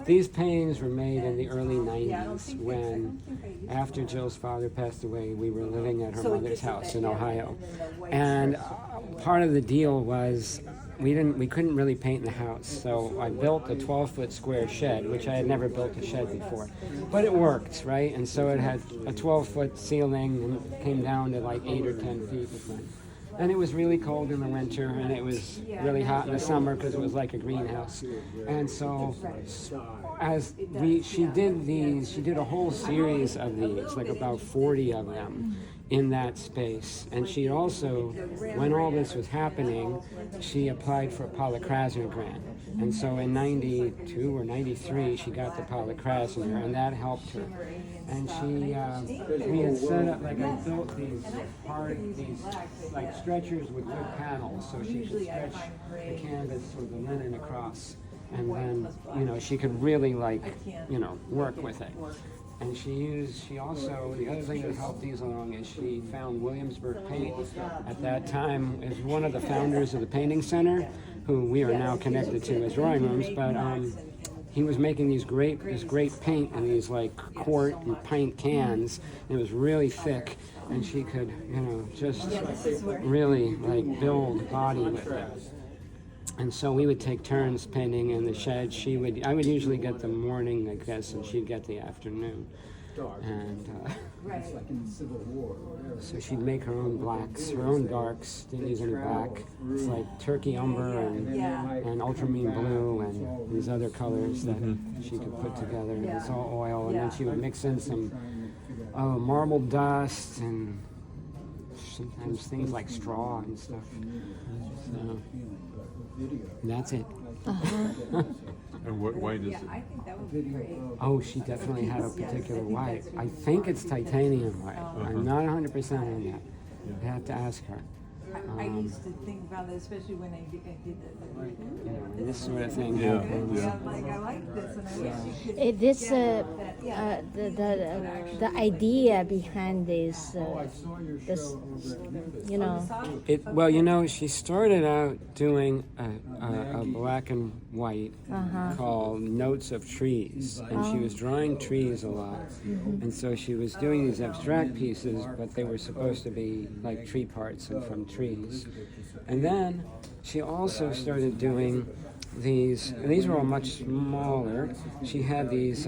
these paintings were made in the early 90s when, after Jill's father passed away, we were living at her mother's house in Ohio. And part of the deal was we couldn't really paint in the house, so I built a 12-foot square shed, which I had never built a shed before. But it worked, right? And so it had a 12-foot ceiling and came down to like 8 or 10 feet. And it was really cold in the winter, and it was really hot in the summer because it was like a greenhouse. And so she did a whole series of these, like about 40 of them in that space. And she also, when all this was happening, she applied for a Paula Krasner grant. And so in 92 or 93, she got the Paula Krasner, and that helped her. And we had set up, like I built these like stretchers with wood panels, so she could stretch the canvas or the linen across. And then, she could really work with it. And she also, the other thing that helped these along is she found Williamsburg Paint. At that time, is one of the founders of the Painting Center, who we are now connected to as drawing rooms, but he was making this great paint in these like quart and pint cans. And it was really thick, and she could, just really like build body with it. And so we would take turns painting in the shed. I would usually get the morning, I guess, and she'd get the afternoon. And It's like in the Civil War. so she'd make her own blacks, her own darks, didn't use any black. It's like turkey umber and ultramarine blue and these other colors that she could put together. And it's all oil, and then she would mix in some marble dust and sometimes things like straw and stuff. So, and that's it. And what white is it? I think that would be great. Oh, she definitely had a particular white. I think it's titanium white. I'm not 100% on that. I have to ask her. I used to think about that, especially when I did the This sort of thing. Yeah. like I like this, and I wish you could. It is the idea behind this, She started out doing a black and white called Notes of Trees, and she was drawing trees a lot. And so she was doing these abstract pieces, but they were supposed to be like tree parts and from trees. And then she also started doing these were all much smaller. She had these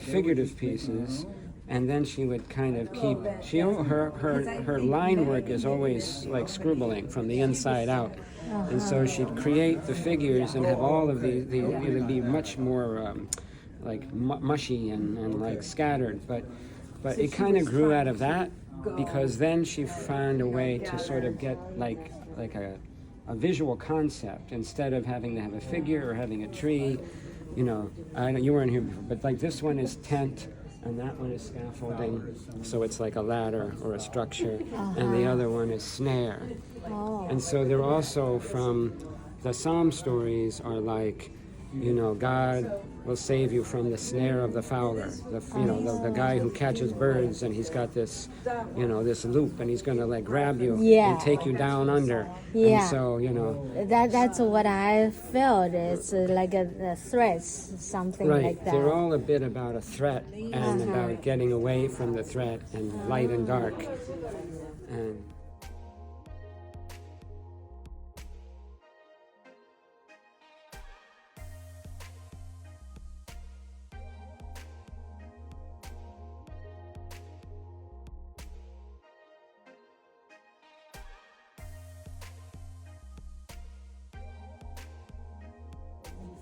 figurative pieces, and then she would kind of keep, her line work is always like scribbling from the inside out. And so she'd create the figures and have all of it would be much more mushy and like scattered, but it kind of grew out of that, because then she found a way to sort of get like a visual concept instead of having to have a figure or having a tree. I know you weren't here before, but like this one is tent and that one is scaffolding, so it's like a ladder or a structure, and the other one is snare. And so they're also from the Psalm stories are like, God will save you from the snare of the fowler, the guy who catches birds, and he's got this, this loop, and he's going to like grab you and take you down under. Yeah. And so, that's what I felt. It's like a threat, something like that. They're all a bit about a threat and about getting away from the threat and light and dark. And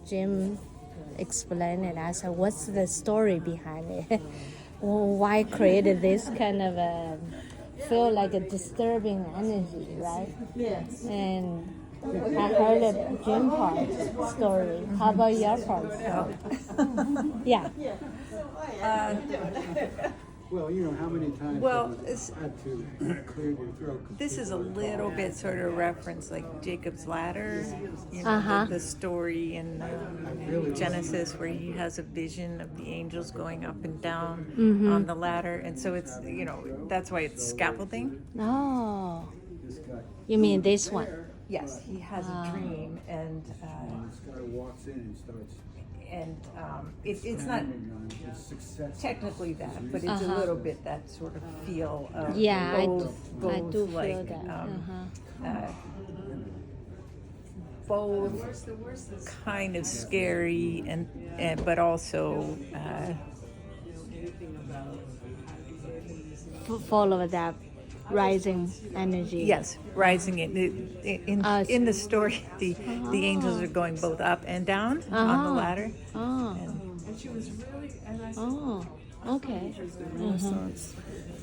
Jim explained it. I said, what's the story behind it? Why created this kind of feel like a disturbing energy, right? Yes. And I heard a Jim part story. How about your part story? Yeah. Well, how many times Well, have you had to clear your throat? This is a little bit sort of reference like Jacob's Ladder, the story in Genesis where he has a vision of the angels going up and down on the ladder, and so it's that's why it's scaffolding. Oh, you mean this one? Yes, he has a dream, and This guy walks in and starts. and it's not technically that, but it's a little bit that sort of feel of Yeah, I both do like, feel that. both kind of scary and but also Full of that rising energy. yes, rising in the story. The angels are going both up and down on the ladder. Oh. And She was really, and I Oh. Okay. Renaissance,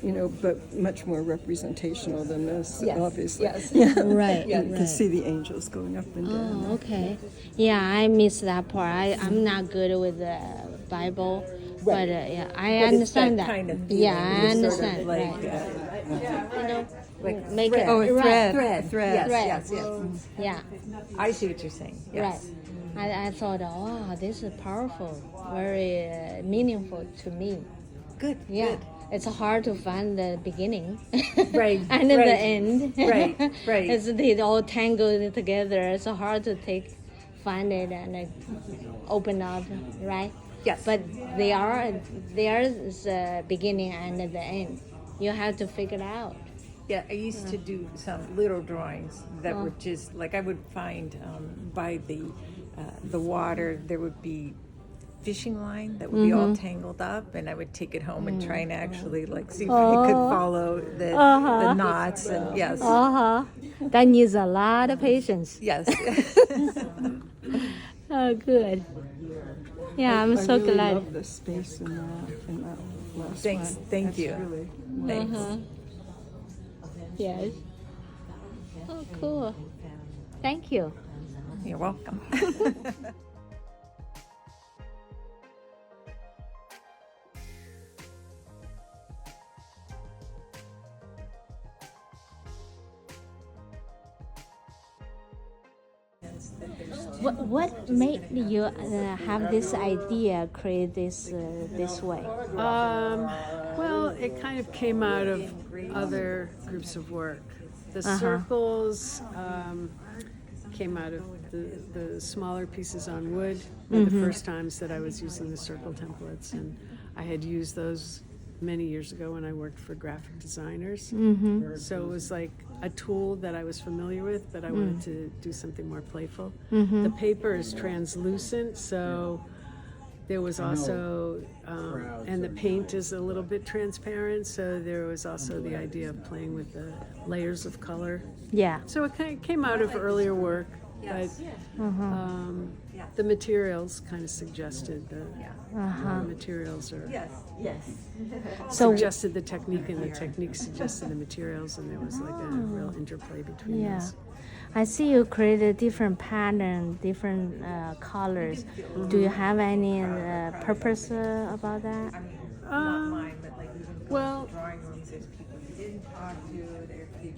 you know, but much more representational than this, Yes, obviously. yes. Yeah. Right. You can Right. see the angels going up and down. Oh, okay. Yeah, I missed that part. I'm not good with the Bible, but yeah, I But it's understand that that. kind of feeling, Yeah, I it's sort of understand. like, right. like Make thread. it Oh, a right. thread. Yes, yes, yes. Yeah. I see what you're saying. Yes. Right. I thought, wow, this is powerful, very meaningful to me. Good. Yeah. Good. It's hard to find the beginning. Right, and then right, the end. right, right. It's they all tangled together. It's hard to find it and open up, right? Yes. But there's a beginning and the end. You have to figure it out. Yeah, I used to do some little drawings that were just like I would find by the water there would be fishing line that would be all tangled up, and I would take it home and try and actually like see if I could follow the knots and yes, That needs a lot of patience. yes. Oh, good. Yeah, I'm I so really glad. love the space in that last Thanks, one. thank That's you. Really, Thanks. Yes. Oh, cool. Thank you. You're welcome. What made you have this idea, create this way? well, it kind of came out of other groups of work. The circles came out of the smaller pieces on wood. The first times that I was using the circle templates, and I had used those many years ago when I worked for graphic designers. So it was like a tool that I was familiar with, but I wanted to do something more playful. The paper is translucent, so there was also, and the paint is a little bit transparent, so there was also the idea of playing with the layers of color. Yeah. So it kind of came out of earlier work, but the materials kind of suggested the materials, or suggested the technique, and the technique suggested the materials, and there was like a real interplay between Yeah. those. I see you created different pattern, different colors. Do you have any purpose about that? Well,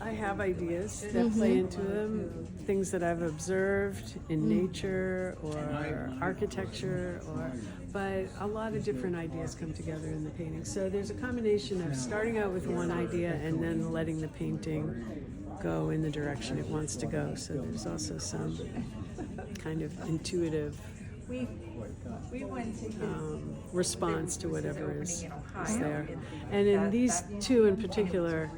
I have ideas that play into them, things that I've observed in nature or architecture, but a lot of different ideas come together in the painting. So there's a combination of starting out with one idea and then letting the painting go in the direction it wants to go. So there's also some kind of intuitive response to whatever is there. And in these two in particular,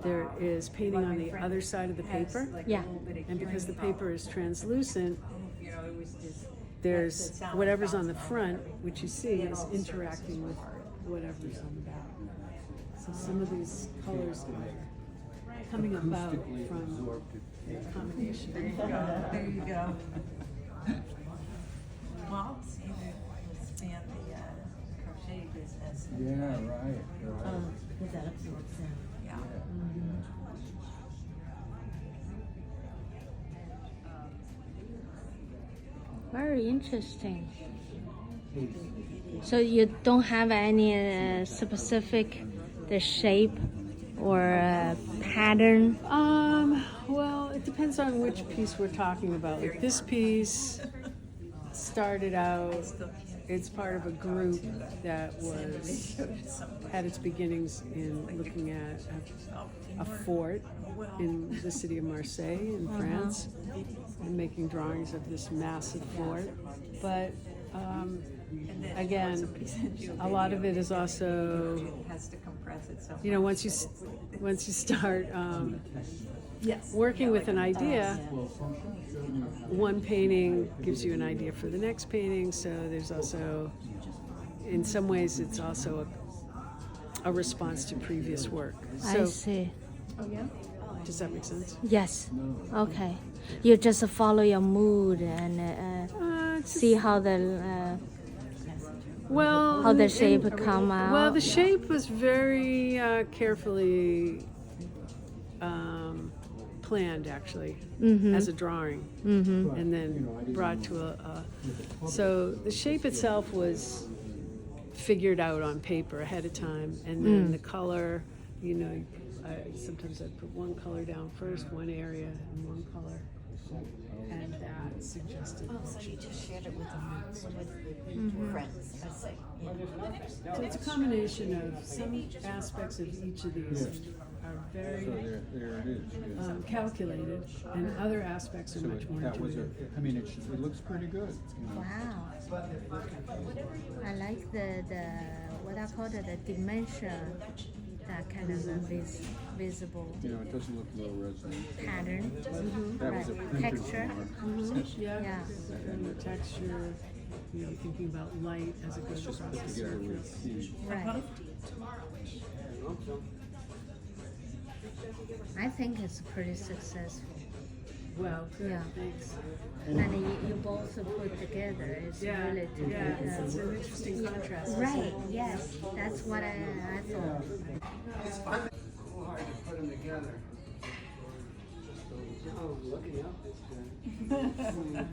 there is painting on the other side of the paper. Yeah. And because the paper is translucent, there's whatever's on the front, which you see is interacting with whatever's on the back. So some of these colors are coming about from a combination. There you go. Well, it's either expand the crochet business. Yeah, right. Yeah. Very interesting. So you don't have any specific the shape or pattern? Well, it depends on which piece we're talking about. Like this piece started out, it's part of a group that had its beginnings in looking at a fort in the city of Marseille in France, and making drawings of this massive fort. But Again, a lot of it is also, has to compress it so you know, once you start working with an idea, one painting gives you an idea for the next painting. So there's also, in some ways, it's also a response to previous work. So, I see. does that make sense? Yes. Okay. You just follow your mood and see how the Well, how the shape come out. Well, the shape was very carefully planned, actually, as a drawing, and then brought to a. So the shape itself was figured out on paper ahead of time, and then the color. You know, sometimes I put one color down first, one area, and one color. And that suggested. Oh, so you just shared it with friends, I see. So it's a combination of some aspects of each of these are very There it is. calculated, and other aspects are much more That was intuitive. I mean, it looks pretty good. You know. Wow. I like the what I call it, the dimension, that kind of visible You know, it doesn't look low resonant. pattern, That was a printed texture. mark. Yeah. Yeah. And the texture, you know, thinking about light as it goes across the Together with surface. the Right. I think it's pretty successful. Well, good, Yeah. thanks. And you both put together. It's Yeah, really yeah, it's an interesting contrast. right. Yes, that's what I thought. It's hard to put them together. Oh, looking up is good.